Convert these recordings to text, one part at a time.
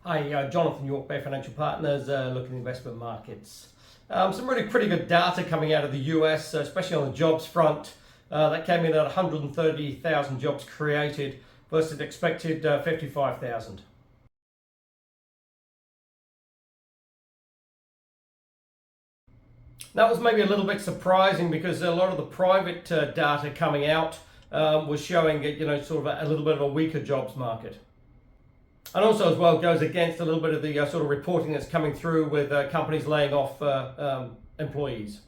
Hi, Jonathan York, Bay Financial Partners, looking at investment markets. Some really pretty good data coming out of the US, especially on the jobs front. That came in at 130,000 jobs created versus expected 55,000. That was maybe a little bit surprising because a lot of the private data coming out was showing, sort of a little bit of a weaker jobs market. And also as well goes against a little bit of the sort of reporting that's coming through with companies laying off employees.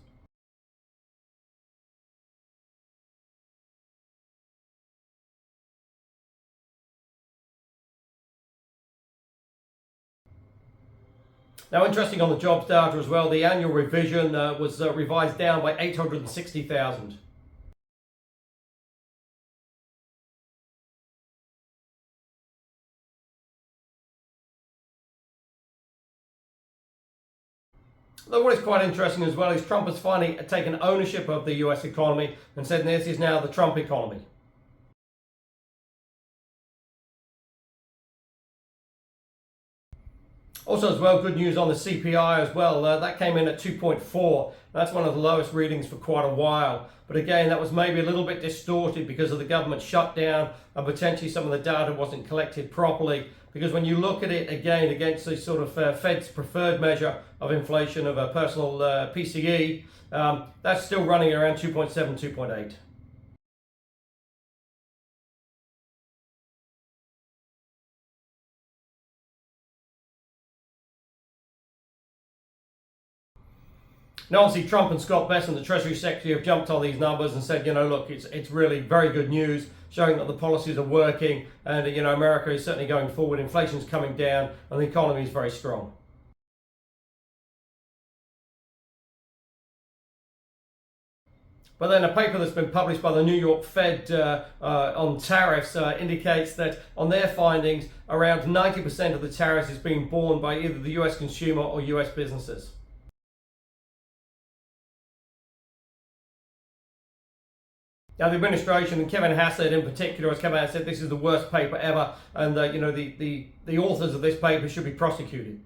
Now, interesting on the jobs data as well, the annual revision was revised down by 860,000. Though what is quite interesting as well is Trump has finally taken ownership of the US economy and said this is now the Trump economy. Also as well, good news on the CPI as well. That came in at 2.4. That's one of the lowest readings for quite a while. But again, that was maybe a little bit distorted because of the government shutdown and potentially some of the data wasn't collected properly. Because when you look at it again against the sort of Fed's preferred measure of inflation of a personal PCE, that's still running around 2.7, 2.8. Now, obviously, Trump and Scott Bessent, the Treasury Secretary, have jumped on these numbers and said, look, it's really very good news, showing that the policies are working, and America is certainly going forward. Inflation's coming down, and the economy is very strong. But then a paper that's been published by the New York Fed on tariffs indicates that on their findings, around 90% of the tariffs is being borne by either the US consumer or US businesses. Now, the administration and Kevin Hassett in particular has come out and said this is the worst paper ever, and the authors of this paper should be prosecuted,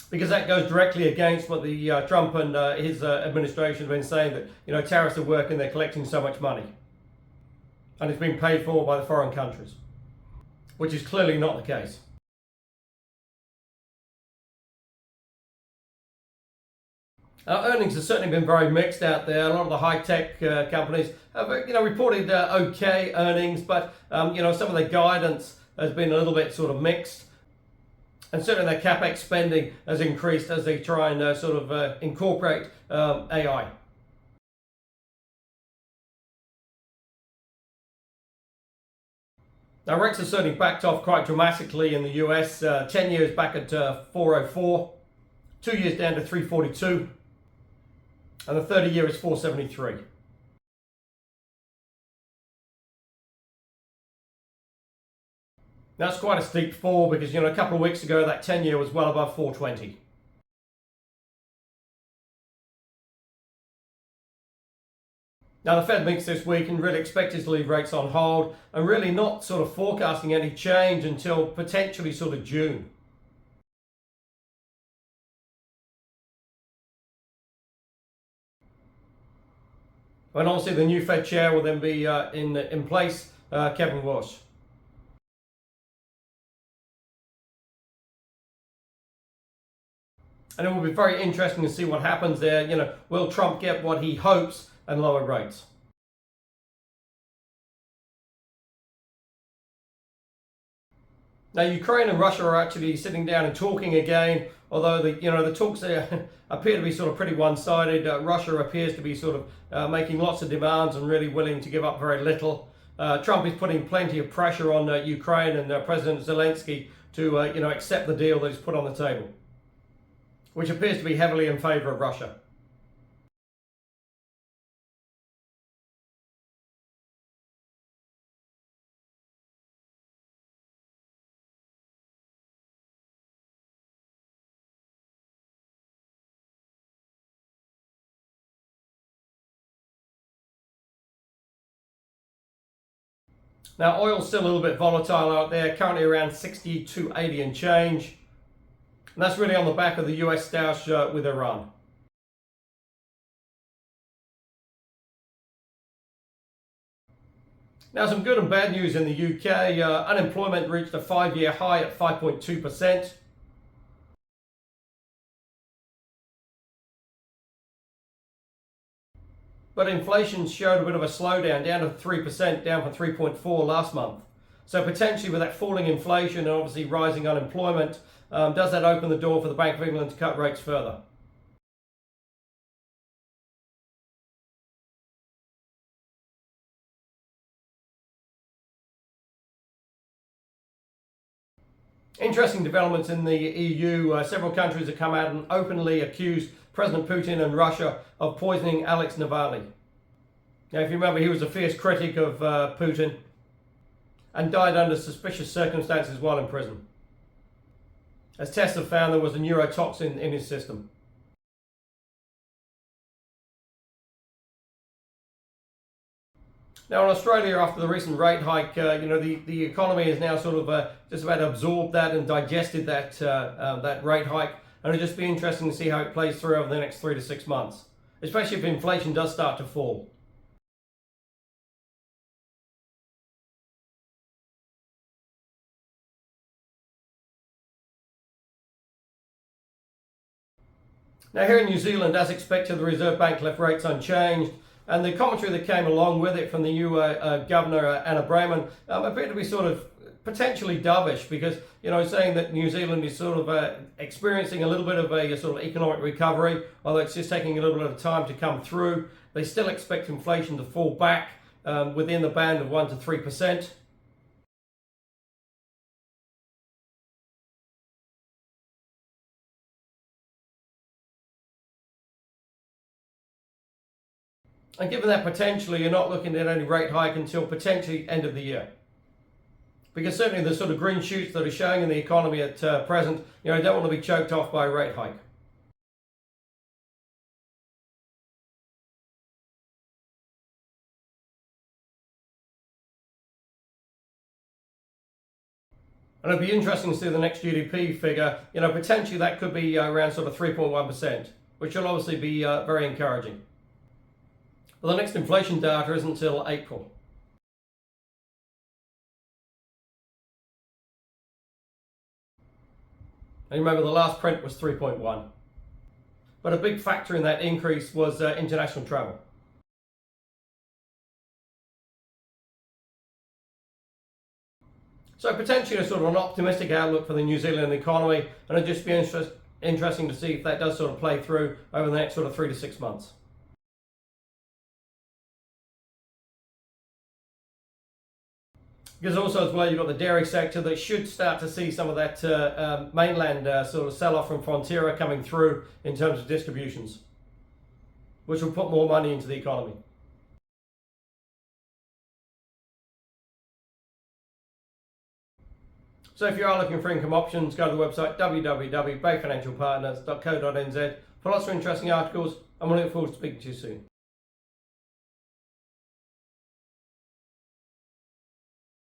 because that goes directly against what the Trump and his administration have been saying, that tariffs are working, they're collecting so much money, and it's being paid for by the foreign countries, which is clearly not the case. Earnings have certainly been very mixed out there. A lot of the high-tech companies have, reported okay earnings, but some of their guidance has been a little bit sort of mixed, and certainly their capex spending has increased as they try and incorporate AI. Now, Rex has certainly backed off quite dramatically in the US. 10 years back at 404, 2 years down to 342. And the 30-year is 473. That's quite a steep fall because, a couple of weeks ago, that 10-year was well above 420. Now, the Fed meets this week and really expected to leave rates on hold and really not sort of forecasting any change until potentially sort of June. And obviously the new Fed chair will then be in place, Kevin Warsh. And it will be very interesting to see what happens there. Will Trump get what he hopes and lower rates? Now, Ukraine and Russia are actually sitting down and talking again, although the talks appear to be sort of pretty one-sided. Russia appears to be sort of making lots of demands and really willing to give up very little. Trump is putting plenty of pressure on Ukraine and President Zelensky to accept the deal that is put on the table, which appears to be heavily in favor of Russia. Now, oil's still a little bit volatile out there, currently around 62.80 and change. And that's really on the back of the US stoush with Iran. Now, some good and bad news in the UK. Unemployment reached a 5-year high at 5.2%. But inflation showed a bit of a slowdown, down to 3%, down from 3.4 last month. So potentially with that falling inflation and obviously rising unemployment, does that open the door for the Bank of England to cut rates further? Interesting developments in the EU. Several countries have come out and openly accused President Putin and Russia of poisoning Alex Navalny. Now, if you remember, he was a fierce critic of Putin and died under suspicious circumstances while in prison, as tests have found there was a neurotoxin in his system. Now, in Australia, after the recent rate hike, the economy has now sort of just about absorbed that and digested that rate hike, and it'll just be interesting to see how it plays through over the next 3 to 6 months, especially if inflation does start to fall. Now, here in New Zealand, as expected, the Reserve Bank left rates unchanged, and the commentary that came along with it from the new Governor, Anna Brayman, appeared to be sort of potentially dovish, because, saying that New Zealand is sort of experiencing a little bit of a sort of economic recovery, although it's just taking a little bit of time to come through. They still expect inflation to fall back within the band of 1 to 3%. And given that potentially you're not looking at any rate hike until potentially end of the year. Because certainly the sort of green shoots that are showing in the economy at present, don't want to be choked off by a rate hike. And it'll be interesting to see the next GDP figure. Potentially that could be around sort of 3.1%, which will obviously be very encouraging. Well, the next inflation data isn't until April. And remember, the last print was 3.1. But a big factor in that increase was international travel. So potentially a sort of an optimistic outlook for the New Zealand economy, and it'll just be interesting to see if that does sort of play through over the next sort of 3 to 6 months. Because also as well, you've got the dairy sector that should start to see some of that mainland sort of sell-off from Fonterra coming through in terms of distributions, which will put more money into the economy. So if you are looking for income options, go to the website www.bayfinancialpartners.co.nz for lots of interesting articles, and we look forward to speaking to you soon.